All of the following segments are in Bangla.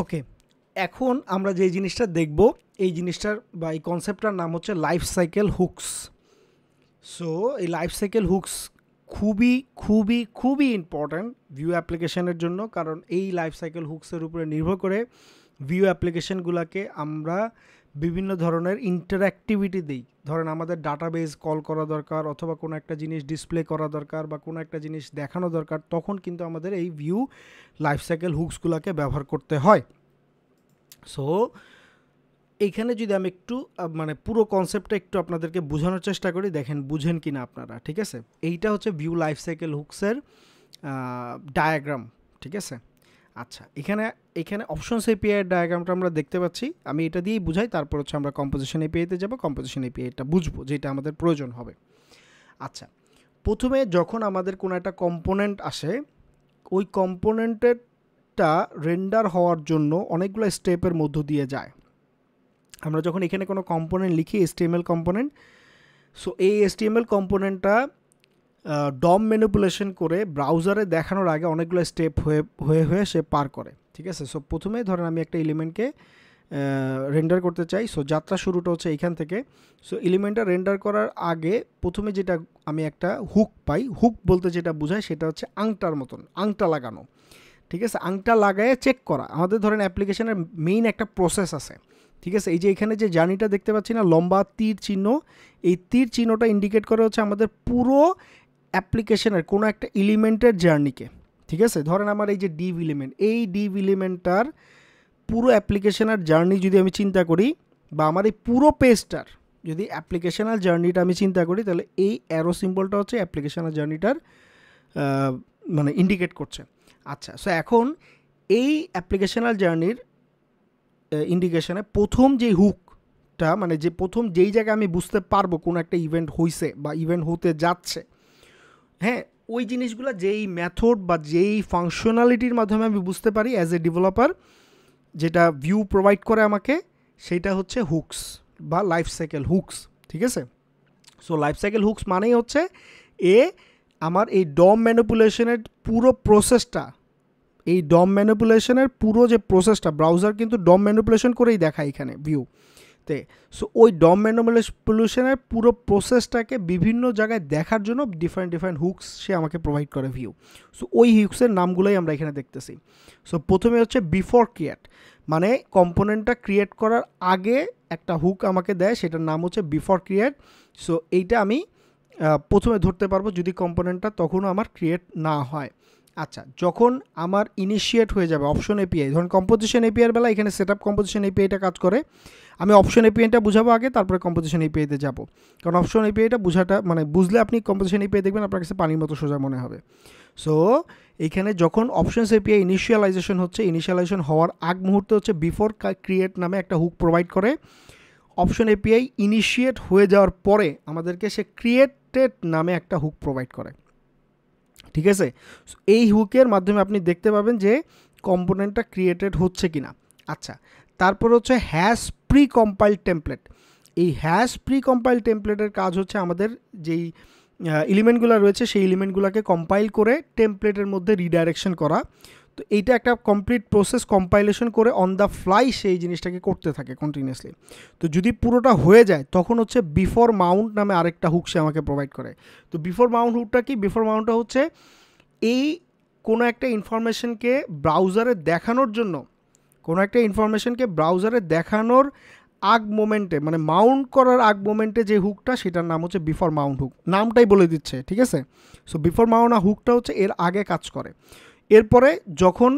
ওকে, এখন আমরা যে জিনিসটা দেখব এই জিনিসটার বা এই কনসেপ্টটার নাম হচ্ছে লাইফ সাইকেল হুকস। সো এই লাইফ সাইকেল হুকস খুবই খুবই খুবই ইম্পর্ট্যান্ট ভিউ অ্যাপ্লিকেশনের জন্য, কারণ এই লাইফ সাইকেল হুকসের উপরে নির্ভর করে ভিউ অ্যাপ্লিকেশনগুলোকে আমরা বিভিন্ন ধরনের ইন্টারঅ্যাক্টিভিটি দিই। ধরেন আমাদের ডাটাবেস কল করা দরকার, অথবা কোনো একটা জিনিস ডিসপ্লে করা দরকার, বা কোনো একটা জিনিস দেখানো দরকার, তখন কিন্তু আমাদের এই ভিউ লাইফ সাইকেল হুকসগুলোকে ব্যবহার করতে হয়। সো এইখানে যদি আমি একটু মানে পুরো কনসেপ্টটা একটু আপনাদেরকে বোঝানোর চেষ্টা করি, দেখেন বুঝেন কি না আপনারা। ঠিক আছে, এইটা হচ্ছে ভিউ লাইফ সাইকেল হুকসের ডায়াগ্রাম। ঠিক আছে, আচ্ছা এখানে এখানে অপশনস এপিআই ডায়াগ্রামটা আমরা দেখতে পাচ্ছি। আমি এটা দিয়েই বুঝাই, তারপর হচ্ছে আমরা কম্পোজিশন এপিআইতে যাব, কম্পোজিশন এপিআইটা বুঝবো যেটা আমাদের প্রয়োজন হবে। আচ্ছা, প্রথমে যখন আমাদের কোনো একটা কম্পোনেন্ট আসে, ওই কম্পোনেন্টেরটা রেন্ডার হওয়ার জন্য অনেকগুলো স্টেপের মধ্য দিয়ে যায়। আমরা যখন এখানে কোনো কম্পোনেন্ট লিখি, HTML কম্পোনেন্ট, সো এই HTML কম্পোনেন্টটা ডম ম্যানিপুলেশন করে ব্রাউজারে দেখানোর আগে অনেকগুলো স্টেপ হয়ে সে পার করে। ঠিক আছে, সো প্রথমে ধরেন আমি একটা এলিমেন্টকে রেন্ডার করতে চাই। সো যাত্রা শুরুটা হচ্ছে এইখান থেকে। সো এলিমেন্টটা রেন্ডার করার আগে প্রথমে যেটা আমি একটা হুক পাই, হুক বলতে যেটা বোঝায় সেটা হচ্ছে আংটার মতন, আংটা লাগানো। ঠিক আছে, আংটা লাগায় চেক করা। আমাদের ধরেন অ্যাপ্লিকেশনের মেইন একটা প্রসেস আছে। ঠিক আছে, এই যে এখানে যে জার্নিটা দেখতে পাচ্ছি না, লম্বা তীর চিহ্ন, এই তীর চিহ্নটা ইন্ডিকেট করে হচ্ছে আমাদের পুরো অ্যাপ্লিকেশনের কোনো একটা এলিমেন্টের জার্নিকে। ঠিক আছে, ধরেন আমার এই যে ডিভ এলিমেন্ট, এই ডিভ এলিমেন্টটার পুরো অ্যাপ্লিকেশনের জার্নি যদি আমি চিন্তা করি, বা আমার এই পুরো পেজটার যদি অ্যাপ্লিকেশনাল জার্নিটা আমি চিন্তা করি, তাহলে এই অ্যারো সিম্বলটা হচ্ছে অ্যাপ্লিকেশনাল জার্নিটার মানে ইন্ডিকেট করছে। আচ্ছা, সো এখন এই অ্যাপ্লিকেশনাল জার্নির ইন্ডিকেশনে প্রথম যে হুকটা, মানে যে প্রথম যেই জায়গায় আমি বুঝতে পারবো কোনো একটা ইভেন্ট হইছে বা ইভেন্ট হতে যাচ্ছে, হ্যাঁ, ওই জিনিসগুলো যেই মেথড বা যেই ফাংশনালিটির মাধ্যমে আমি বুঝতে পারি অ্যাজ এ ডেভেলপার, যেটা ভিউ প্রোভাইড করে আমাকে, সেইটা হচ্ছে হুকস বা লাইফ সাইকেল হুকস। ঠিক আছে, সো লাইফ সাইকেল হুকস মানেই হচ্ছে আমার এই ডম ম্যানিপুলেশনের পুরো প্রসেসটা, এই ডম ম্যানিপুলেশনের পুরো যে প্রসেসটা, ব্রাউজার কিন্তু ডম ম্যানিপুলেশন করেই দেখায় এখানে ভিউতে। সো ওই ডম ম্যানিপুলেশনের পুরো প্রসেসটাকে বিভিন্ন জায়গায় দেখার জন্য ডিফারেন্ট হুকস সে আমাকে প্রোভাইড করে ভিউ। সো ওই হুকসের নামগুলোই আমরা এখানে দেখতেছি। সো প্রথমে হচ্ছে বিফোর ক্রিয়েট, মানে কম্পোনেন্টটা ক্রিয়েট করার আগে একটা হুক আমাকে দেয়, সেটার নাম হচ্ছে বিফোর ক্রিয়েট। সো এইটা আমি প্রথমে ধরতে পারবো যদি কম্পোনেন্টটা তখনও আমার ক্রিয়েট না হয়। আচ্ছা, যখন আমার ইনিশিয়েট হয়ে যাবে অপশন এপিআই, ধরুন কম্পোজিশন এপিআইয়ের বেলা এখানে সেটআপ কম্পোজিশন এপিআইটা কাজ করে। আমি অপশন এপিআইটা বুঝাবো আগে, তারপরে কম্পোজিশন এপিআইতে যাব, কারণ অপশন এপিআইটা বুঝাটা মানে বুঝলে আপনি কম্পোজিশন এপিআই দেখবেন আপনার কাছে পানির মতো সোজা মনে হবে। সো এইখানে যখন অপশনস এপিআই ইনিশিয়ালাইজেশন হচ্ছে, ইনিশিয়ালাইজেশন হওয়ার আগ মুহূর্তে হচ্ছে বিফোর ক্রিয়েট নামে একটা হুক প্রোভাইড করে। অপশন এপিআই ইনিশিয়েট হয়ে যাওয়ার পরে আমাদেরকে সে ক্রিয়েটেড নামে একটা হুক প্রোভাইড করে। ঠিক আছে, এই হুকের মাধ্যমে আপনি দেখতে পাবেন যে কম্পোনেন্টটা ক্রিয়েটেড হচ্ছে কিনা। আচ্ছা, তারপর হচ্ছে হ্যাশ প্রি কম্পাইল্ড টেমপ্লেট। এই হ্যাশ প্রি কম্পাইল্ড টেমপ্লেটের কাজ হচ্ছে আমাদের যেই এলিমেন্টগুলো রয়েছে সেই এলিমেন্টগুলোকে কম্পাইল করে টেমপ্লেটের মধ্যে রিডাইরেকশন করা। তো এইটা একটা কমপ্লিট প্রসেস, কম্পাইলেশন করে অন দ্য ফ্লাই সেই জিনিসটাকে করতে থাকে কন্টিনিউয়াসলি। তো যদি পুরোটা হয়ে যায় তখন হচ্ছে বিফোর মাউন্ট নামে আরেকটা হুক সে আমাকে প্রোভাইড করে। তো বিফোর মাউন্ট হুকটা কি? বিফোর মাউন্টটা হচ্ছে এই কোনো একটা ইনফরমেশনকে ব্রাউজারে দেখানোর জন্য, কোনো একটা ইনফরমেশনকে ব্রাউজারে দেখানোর আগ মোমেন্টে, মানে মাউন্ট করার আগ মোমেন্টে যে হুকটা, সেটার নাম হচ্ছে বিফোর মাউন্ট হুক, নামটাই বলে দিচ্ছে। ঠিক আছে, সো বিফোর মাউন্ট হুকটা হচ্ছে এর আগে কাজ করে। এরপরে যখন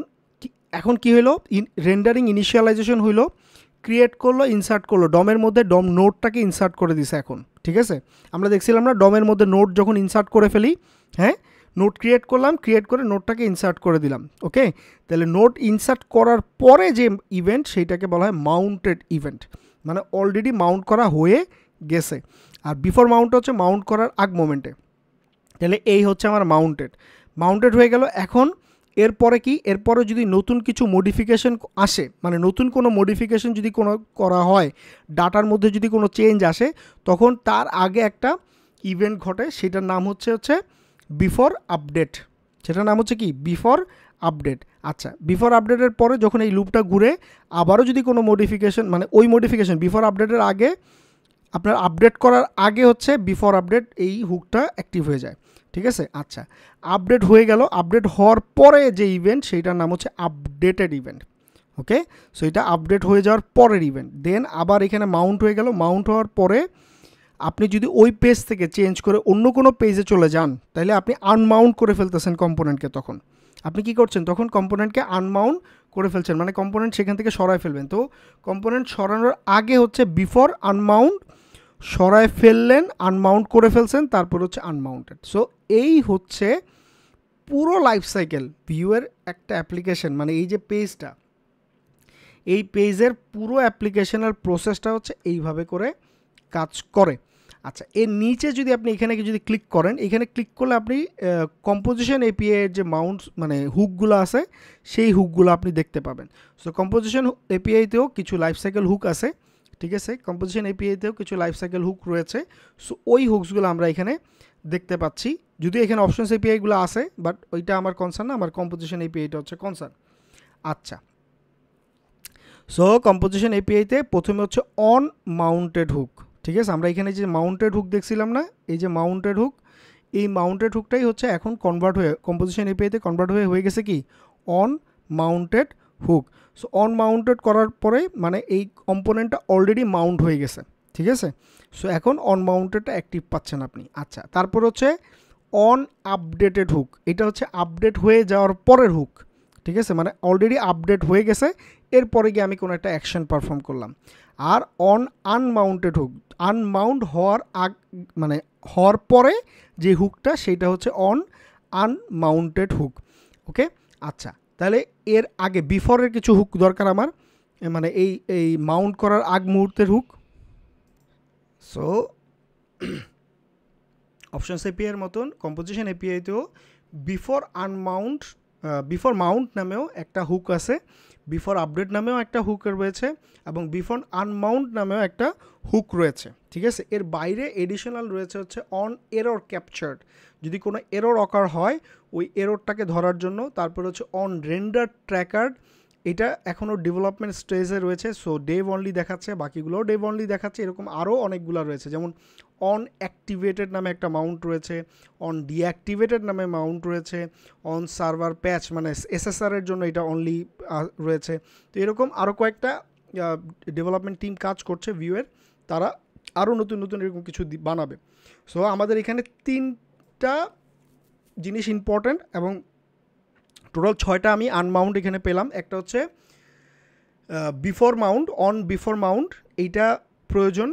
এখন কি হলো, রেন্ডারিং ইনিশিয়ালাইজেশন হইলো, ক্রিয়েট করলো, ইনসার্ট করলো, ডমের মধ্যে ডম নোটটাকে ইনসার্ট করে দিছে এখন। ঠিক আছে, আমরা দেখছিলাম না ডমের মধ্যে নোট যখন ইনসার্ট করে ফেলি, হ্যাঁ, নোট ক্রিয়েট করলাম, ক্রিয়েট করে নোটটাকে ইনসার্ট করে দিলাম। ওকে, তাহলে নোট ইনসার্ট করার পরে যে ইভেন্ট সেইটাকে বলা হয় মাউন্টেড ইভেন্ট, মানে অলরেডি মাউন্ট করা হয়ে গেছে। আর বিফোর মাউন্ট হচ্ছে মাউন্ট করার আগ মোমেন্টে। তাহলে এই হচ্ছে আমার মাউন্টেড হয়ে গেল। এখন এরপরে কি, এরপরে যদি নতুন কিছু মডিফিকেশন আসে, মানে নতুন কোনো মডিফিকেশন যদি কোনো করা হয়, ডাটার মধ্যে যদি কোনো চেঞ্জ আসে, তখন তার আগে একটা ইভেন্ট ঘটে, সেটার নাম হচ্ছে বিফোর আপডেট। সেটার নাম হচ্ছে কি? Before update. আচ্ছা, বিফোর আপডেটের পরে যখন এই লুপটা ঘুরে আবারও যদি কোনো মডিফিকেশন, মানে ওই মডিফিকেশন বিফোর আপডেটের আগে, আপনার আপডেট করার আগে হচ্ছে বিফোর আপডেট এই হুকটা অ্যাক্টিভ হয়ে যায়, ঠিক আছে। আচ্ছা, আপডেট হয়ে গেল, আপডেট হওয়ার পরে যে ইভেন্ট সেইটার নাম হচ্ছে আপডেটেড ইভেন্ট। ওকে, সো এটা আপডেট হয়ে যাওয়ার পরের ইভেন্ট। দেন আবার এখানে মাউন্ট হয়ে গেল, মাউন্ট হওয়ার পরে আপনি যদি ওই পেজ থেকে চেঞ্জ করে অন্য কোনো পেজে চলে যান, তাহলে আপনি আনমাউন্ট করে ফেলতেছেন কম্পোনেন্টকে। তখন আপনি কি করছেন, তখন কম্পোনেন্টকে আনমাউন্ট করে ফেলছেন, মানে কম্পোনেন্ট সেখান থেকে সরায় ফেলবেন। তো কম্পোনেন্ট সরানোর আগে হচ্ছে বিফোর আনমাউন্ট, সরায় ফেললেন, আনমাউন্ট করে ফেলছেন, তারপর হচ্ছে আনমাউন্টেড। সো এই হচ্ছে পুরো লাইফ সাইকেল ভিউয়ের একটা অ্যাপ্লিকেশন, মানে এই যে পেজটা, এই পেজের পুরো অ্যাপ্লিকেশনের প্রসেসটা হচ্ছে এইভাবে করে কাজ করে। আচ্ছা, এর নিচে যদি আপনি এখানে যদি ক্লিক করেন, এখানে ক্লিক করলে আপনি কম্পোজিশন এপিআই এর যে মাউন্ট মানে হুকগুলো আছে সেই হুকগুলো আপনি দেখতে পাবেন। সো কম্পোজিশন এপিআইতেও কিছু লাইফ সাইকেল হুক আছে, ঠিক আছে। কম্পোজিশন এপিআইতেও কিছু লাইফ সাইকেল হুক রয়েছে। সো ওই হুকসগুলো আমরা এখানে দেখতে পাচ্ছি, যদিও এখানে অপশনস এপিআইগুলো আছে, বাট ওইটা আমার কনসার্ন না, আমার কম্পোজিশন এপিআইটা হচ্ছে কনসার্ন। আচ্ছা, সো কম্পোজিশন এপিআইতে প্রথমে হচ্ছে অন মাউন্টেড হুক, ঠিক আছে। আমরা এখানে যে মাউন্টেড হুক দেখছিলাম না, এই যে মাউন্টেড হুক, এই মাউন্টেড হুকটাই হচ্ছে এখন কনভার্ট হয়ে কম্পোজিশন এপিআইতে কনভার্ট হয়ে গেছে কি on mounted hook. So on mounted করার পরে মানে এই কম্পোনেন্টটা অলরেডি মাউন্ট হয়ে গেছে, ঠিক আছে। সো এখন অন মাউন্টেডটা অ্যাক্টিভ পাচ্ছেন আপনি। আচ্ছা, তারপর হচ্ছে অন আপডেটেড হুক, এটা হচ্ছে আপডেট হয়ে যাওয়ার পরের হুক, ঠিক আছে। মানে অলরেডি আপডেট হয়ে গেছে, এরপরে গিয়ে আমি কোনো একটা অ্যাকশন পারফর্ম করলাম। আর অন আনমাউন্টেড হুক, আনমাউন্ট হওয়ার মানে হওয়ার পরে যে হুকটা সেইটা হচ্ছে অন আনমাউন্টেড হুক। ওকে, আচ্ছা, তাহলে এর আগে বিফোরের কিছু হুক দরকার আমার, মানে এই মাউন্ট করার আগ মুহূর্তের হুক। সো অপশনস এপিআইয়ের মতন কম্পোজিশন এপিআইতেও বিফোর আনমাউন্ট, বিফোর মাউন্ট নামেও একটা হুক আছে, বিফোর আপডেট নামেও একটা হুক রয়েছে, এবং বিফোর আনমাউন্ট নামেও একটা হুক রয়েছে, ঠিক আছে। এর বাইরে এডিশনাল রয়েছে হচ্ছে অন এরর ক্যাপচার্ড, যদি কোনো এরর অকার হয় ওই এররটাকে ধরার জন্য। তারপর হচ্ছে অন রেন্ডার ট্র্যাকার্ড, এটা এখনও ডেভেলপমেন্ট স্টেজে রয়েছে, সো ডেভ অনলি দেখাচ্ছে, বাকিগুলোও ডেভ অনলি দেখাচ্ছে, এরকম আরও অনেকগুলো রয়েছে। যেমন অন অ্যাক্টিভেটেড নামে একটা মাউন্ট রয়েছে, অন ডিঅ্যাক্টিভেটেড নামে মাউন্ট রয়েছে, অন সার্ভার প্যাচ মানে এসএসআরের জন্য এটা অনলি রয়েছে। তো এরকম আরও কয়েকটা ডেভেলপমেন্ট টিম কাজ করছে ভিউয়ের, তারা আরও নতুন নতুন এরকম কিছু বানাবে। সো আমাদের এখানে 3টা জিনিস ইম্পর্ট্যান্ট, এবং টোটাল 6টা আমি আনমাউন্ট এখানে পেলাম। একটা হচ্ছে before Mount, on before Mount এইটা প্রয়োজন,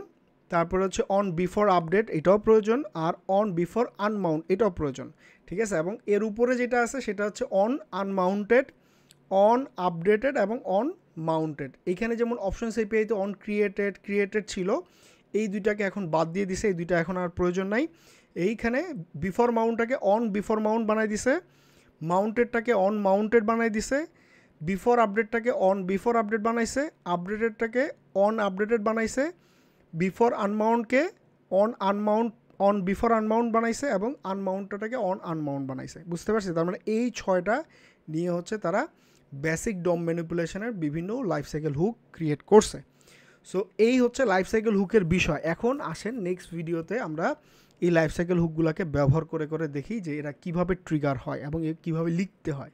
তারপরে হচ্ছে অন বিফোর আপডেট এটাও প্রয়োজন, আর অন বিফোর আনমাউন্ট এটাও প্রয়োজন, ঠিক আছে। এবং এর উপরে যেটা আছে সেটা হচ্ছে অন আনমাউন্টেড, অন আপডেটেড এবং অন মাউন্টেড। এইখানে যেমন অপশনস এপিআইতে অন ক্রিয়েটেড ছিল, এই দুইটাকে এখন বাদ দিয়ে দিছে, এই দুইটা এখন আর প্রয়োজন নাই। এইখানে বিফোর মাউন্টটাকে অন বিফোর মাউন্ট বানাই দিছে, মাউন্টেডটাকে অন মাউন্টেড বানাই দিছে, বিফোর আপডেটটাকে অন বিফোর আপডেট বানাইছে, আপডেটেডটাকে অন আপডেটেড বানাইছে, বিফোর আনমাউন্টকে অন বিফোর আনমাউন্ট বানাইছে, এবং আনমাউন্টটাকে অন আনমাউন্ট বানাইছে। বুঝতে পারছি? তার মানে এই 6টা নিয়ে হচ্ছে তারা বেসিক ডম ম্যানিপুলেশনের বিভিন্ন লাইফ সাইকেল হুক ক্রিয়েট করছে। সো এই হচ্ছে লাইফ সাইকেল হুকের বিষয়। এখন আসেন নেক্সট ভিডিওতে আমরা এই লাইফ সাইকেল হুকগুলোকে ব্যবহার করে দেখি যে এরা কিভাবে ট্রিগার হয় এবং কীভাবে লিখতে হয়।